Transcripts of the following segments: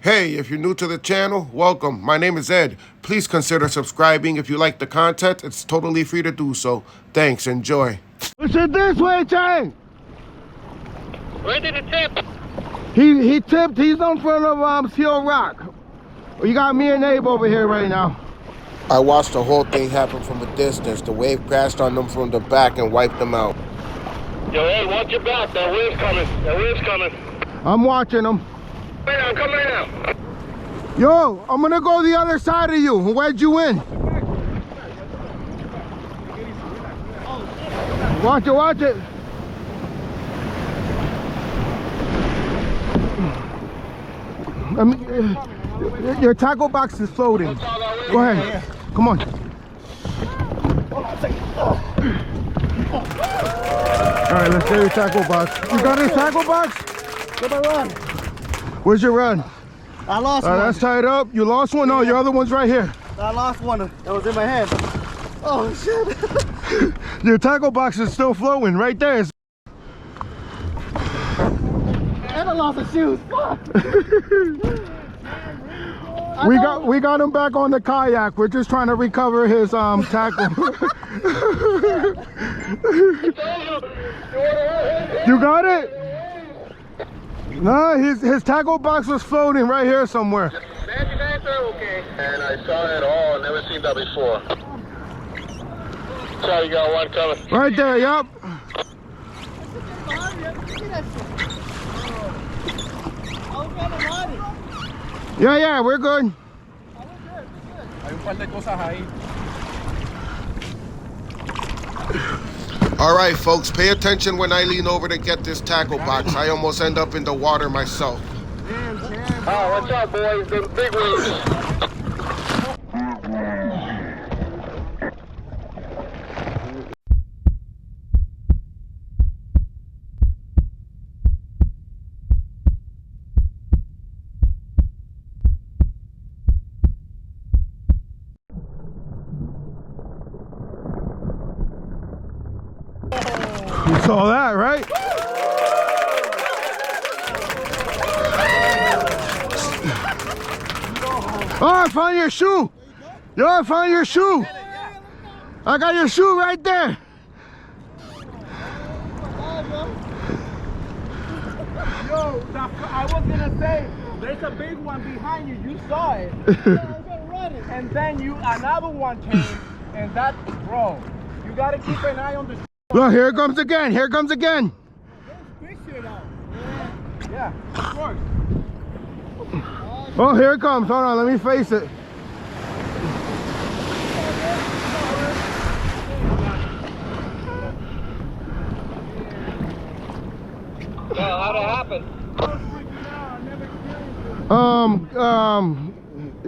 Hey, if you're new to the channel, welcome. My name is Ed. Please consider subscribing if you like the content. It's totally free to do so. Thanks, enjoy. Push it this way, Chang! Where did it tip? He tipped, he's in front of Seal Rock. You got me and Abe over here right now. I watched the whole thing happen from a distance. The wave crashed on them from the back and wiped them out. Yo, Ed, watch your back. That wave's coming. That wave's coming. I'm watching them. Right now, come right now. Yo, I'm gonna go the other side of you and wedge you in. Watch it, watch it. Your tackle box is floating. Go ahead. Come on. Alright, let's get your tackle box. You got your tackle box? Where'd I run? Where's your run? I lost one. That's tied up. You lost one? No, your other one's right here. I lost one that was in my hand. Oh shit. Your tackle box is still flowing right there. And I lost the shoes. Fuck. We got him back on the kayak. We're just trying to recover his tackle. You got it? No, his tackle box was floating right here somewhere. Magic answer, okay. And I saw it all. Never seen that before. So you got one coming. Right there, yup. Yeah, we're good. All right, folks, pay attention when I lean over to get this tackle box. I almost end up in the water myself. Oh, what's up, boys? The big waves. You saw that, right? Oh, I found your shoe. Yo, I found your shoe. I got your shoe right there. Yo, I was gonna say, there's a big one behind you. You saw it. And then another one came, and that, bro, you gotta keep an eye on the. Look, here it comes again. Here it comes again. Yeah, of course. Oh, here it comes. Hold on, let me face it. Well, how'd it happen?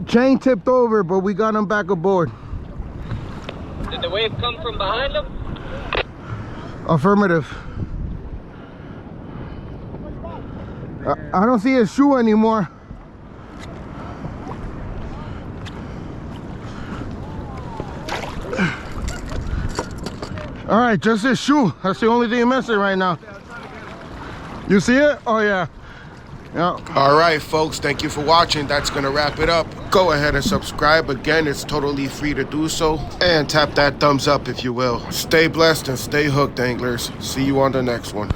Chain tipped over, but we got him back aboard. Did the wave come from behind them? Affirmative. I don't see his shoe anymore. All right, just his shoe. That's the only thing missing right now. You see it? Oh yeah. Yeah. All right, folks, thank you for watching. That's gonna wrap it up. Go ahead and subscribe. Again, it's totally free to do so. And tap that thumbs up if you will. Stay blessed and stay hooked, anglers. See you on the next one.